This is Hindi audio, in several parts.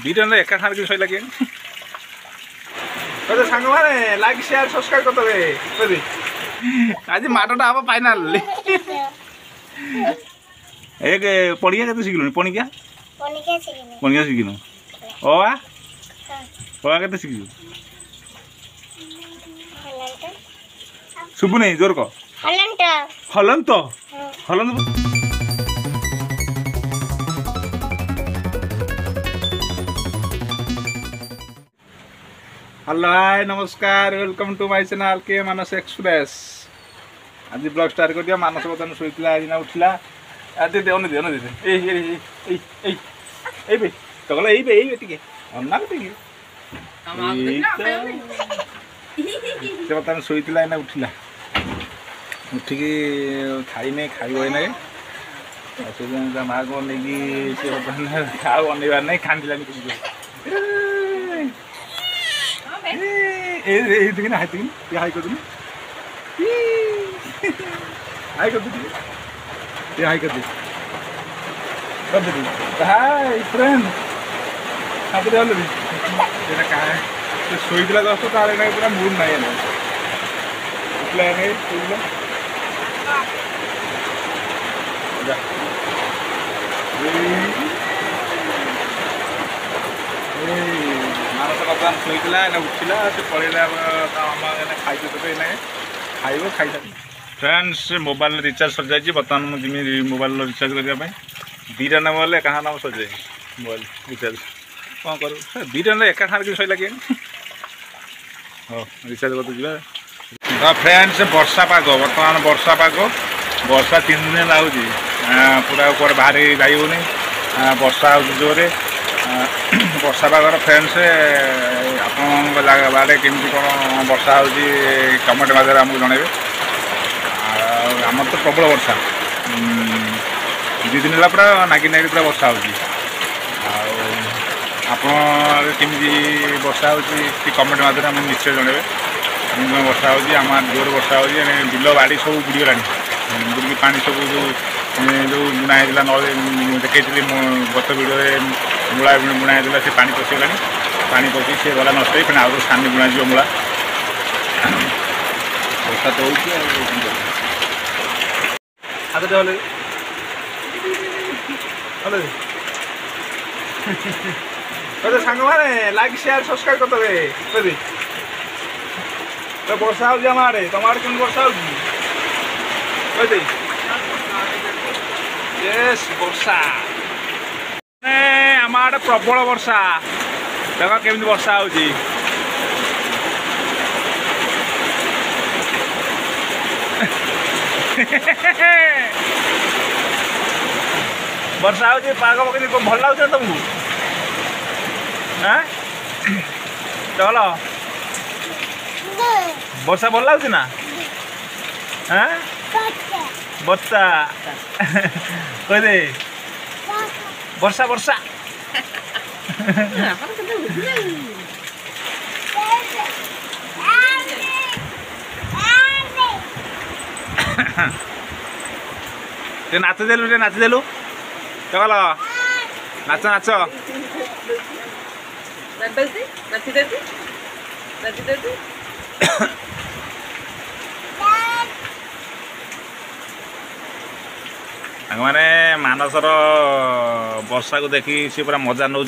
দুইটা একা সার কিছু লাগে সাଙ୍ଗ ମାନେ ଲାଇକ୍ ସେୟାର ସବସ୍କ୍ରାଇବ କରିଦେବେ ଆଜି ମାଡ଼ଟା ହବ ଫାଇନାଲ ଏକ ପଣିକିଆ କେତେ ଶିଖିଲୁଣି ପଣିକିଆ ଶିଖିନୁ ଅ କେତେ ଶିଖିଛୁ ଶୁଭୁନି ଜୋର କହ ହଲନ୍ତ ହଲନ୍ତ हेलो हाय नमस्कार वेलकम टू माय चैनल के मानस एक्सप्रेस आज ब्लॉग स्टार्ट कर दिया मानस बतन सोईतला आज ना उठला आदे दे ओने दे ए बे तगला ए बे टिके अन्ना टिके से बतन सोईतला ना उठला उठिकी खाई नै खाइबो नै से जन मां को नेगी से बतन खाओ अनेबार नै खांदिला नि कुछ देखिए ना हाई देखिए ये हाई कर दूँ हाई कर दीजिए ये हाई कर दीजिए हाय फ्रेंड आप दे लो ये ना कहाँ है तो सोई दिला दोस्तों तारे ना पूरा मूड नहीं है ना प्लान है सोई दिला जा मानस बर्तमान शोला उठला से पड़ेगा खाई खाइब खाई फ्रेंड्स मोबाइल रिचार्ज सर जाइए बर्तमान मुझे मोबाइल रिचार्ज करने दीटा नाम बोले कहाँ नाम सर जाए मोबाइल रिचार्ज कौन करूँ दीटा एका सारे किसी लगे हाँ रिचार्ज करते तो फ्रेंड्स वर्षा पाग बर्तमान वर्षा पाग वर्षा 3 दिन लागे पूरा ऊपर बाहर जाइबनी वर्षा हो जोरे वर्षा पागर फ्रेंड्स आप बारे केमती कौन वर्षा हो कमेंट मध्यम आमको जनइबे आमर तो प्रबल वर्षा 2 दिन है पूरा नागी नागी पूरा वर्षा हो आपमती वर्षा हो कमेंट मध्यम आम निश्चय जनइबे वर्षा हो जोर वर्षा हो बिल बाड़ी सब बुड़गला बुड़ी पानी सब जो बुना होता न देखी गत भिडियो मूला बुना होता से पानी पशिगला पानी पशि सी गला नष्ट फिर आउ सामने बुना जी मूला वर्षा तो हो सांग मैंने लाइक शेयर सब्सक्राइब करते तो वर्षा हो तुम आड़े कौन वर्षा हो यस वर्षा आम आड़े प्रबल वर्षा देख केमी वर्षा हो वर्षा हो पाग पकड़ भल लगे तुमको हाँ चल वर्षा भल लगे ना हाँ वर्षा कह दे वर्षा वर्षा नाच देलु चल नाच नाच मैंने मानसर वर्षा को देखी सी पूरा मजा नौ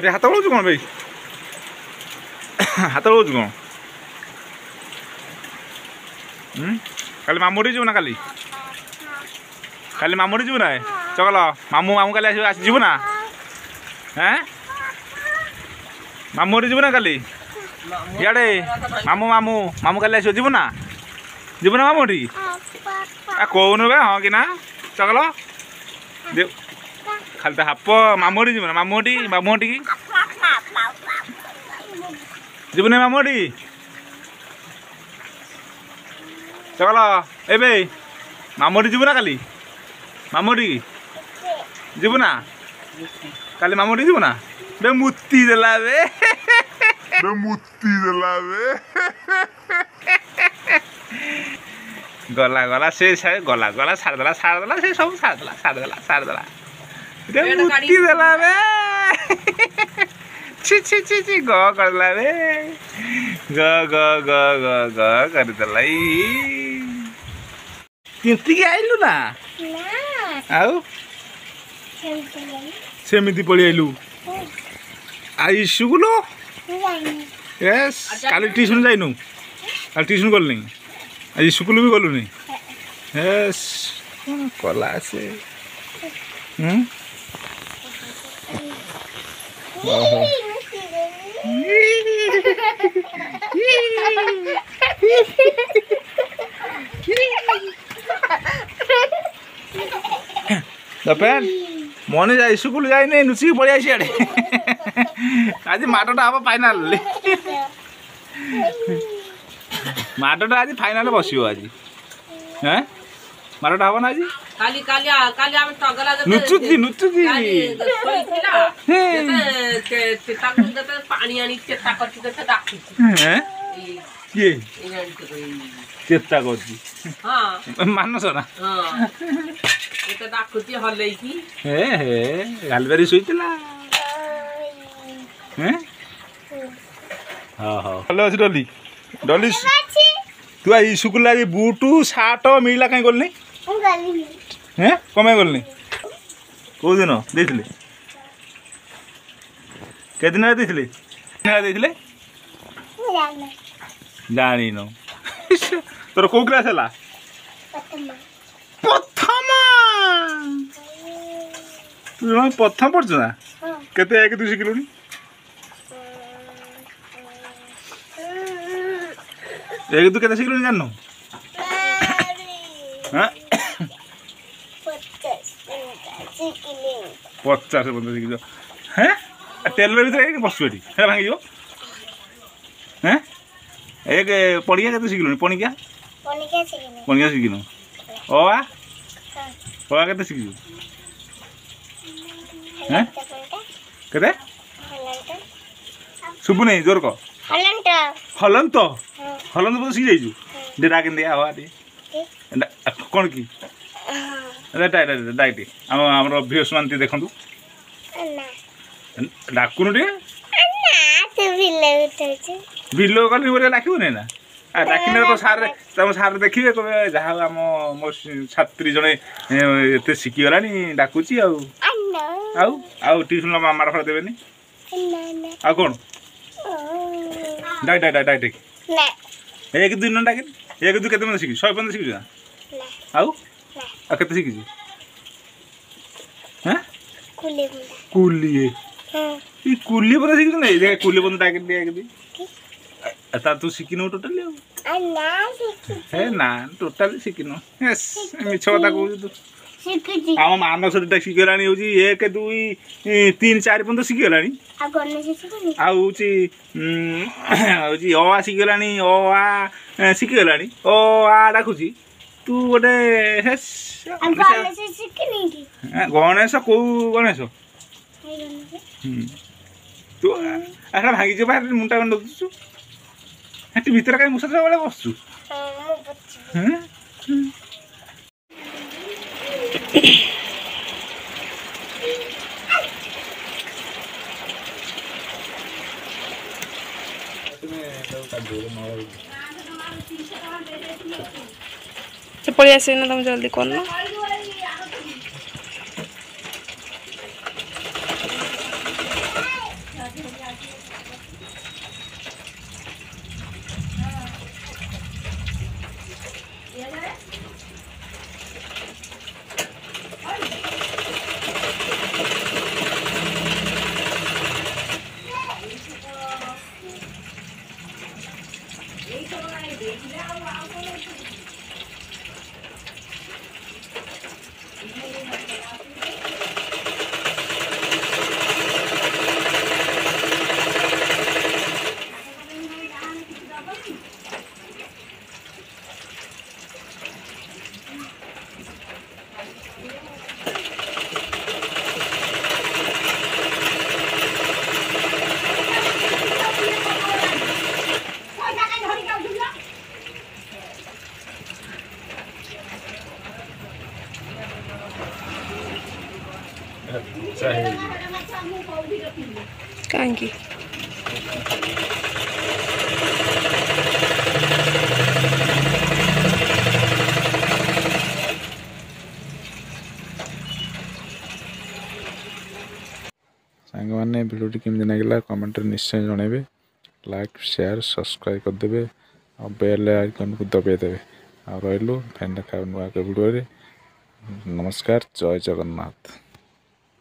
हाथ बढ़ाऊ कौन भाई हाथ बढ़ाऊ कौन खाली मामुड़ी जीव ना खाली खाली मामुड़ी जीव ना चल मामू मामू काली जीव ना हाँ मामुड़ी जीव ना खाली इे मामू मामू मामू काली आस जीव ना मामुटी कौन बे हाँ कि ना चल खाली तो हाप मामुटी जीव ना मामुटी मामुटी की जीवन मामुटी चल ए मामुटी जीव ना खाली मामुटी जीव ना खाली मामुटी जीव ना बे मुती देला बे गला गला से गला गला सारदेला से सब सारदेला मुक्ति देला बे छी छी छी छी ग करला बे ग ग ग ग ग कर देला केंती के आइलु ना आउ सेमिति पड़ी आइलु आई सुगुलो यस काली ट्यूशन जाइनु काली ट्यूशन गल नहीं आज स्कूल भी गलु नहीं यस कला से मन जा स्कूल जाए नहीं नुची पड़े आड़े आज माटा हम फाइनाल माटा आज फाइनाल बस आज हैं माटा हम ना आज काली काली काली हम टगला नुचुती नुचुती सोईथिला ताकू जते पानी आनी चेता करती जते डाकुची हैं ये चेता करती हां मानस ना हां एते डाकुची हलै की हे हे गालबेरी सोईथिला हैं हां हां हेलो डली डली तू आई स्कूल आज बुटू सार्ट मिलला कहीं गल नहीं हैं कमे गल नहीं कौ दिन देथिले के दिन देथिले जानी न तोर को क्लास हला प्रथम तू प्रथम पढ़छ ना केते एक दु शिखलुनी एक दु केते शिखलुनी जाननो हां 50 बंद शिख हैं टेलर भीतर बसुटी है भांगी जो हैं एक पणिया के शिखलुनी पणिया शिखिनु ओ आ के शिखु हैं केते सुबु नहीं जोर को हलन तो शिख जाइजु दे डाके दे आवा दे कोन की डाइट आम भ्यूस मानती देखु डाकुन बिलो गली डाकबे ना डाकिने तो सार तुम सार देखिए कहे जहाँ आम मो छात्री जड़े एत शिखीगला डाकुची ट्यूशन मार फाड़ देवे आ कौन डाइट डाइट डाइट एक दुई न डाके एक दु के शिखी 100 पर्यटन शिखु ना आउ केते शिखी हाँ कुलिए कुली पर शिखु ना कुली बंद डाके दिए तू शिखिनु टोटाली है ना टोटाली शिखिनु यस मिछ कथा कहू तू आम मानस शिखीगला हूँ 1 2 3 4 पर्यटन शिखीगला आ शिखीगला अ आ शिखीगला अ आ डाकुची तू गोटे गणेश कौ गणेश तू भांगी मुंडा कौन डुचु हेटी भीतर कहीं मुसा बेले बसु पड़ी आस तुम जल्दी कर କାହିଁକି ସାଙ୍ଗମାନେ ଭିଡ଼ିଓଟି କେମିତି ଲାଗିଲା କମେଣ୍ଟରେ ନିଶ୍ଚୟ ଜଣାଇବେ। ଲାଇକ୍ ସେୟାର ସବସ୍କ୍ରାଇବ୍ କରିଦେବେ ଆଉ ବେଲ୍ ଆଇକନ୍କୁ ଦବାଇ ଦେବେ। ଆଉ ରହିଲୁ ଫେନ୍ ଦେଖା ନୂଆ ଏକ ଭିଡ଼ିଓରେ। ନମସ୍କାର, ଜୟ ଜଗନ୍ନାଥ।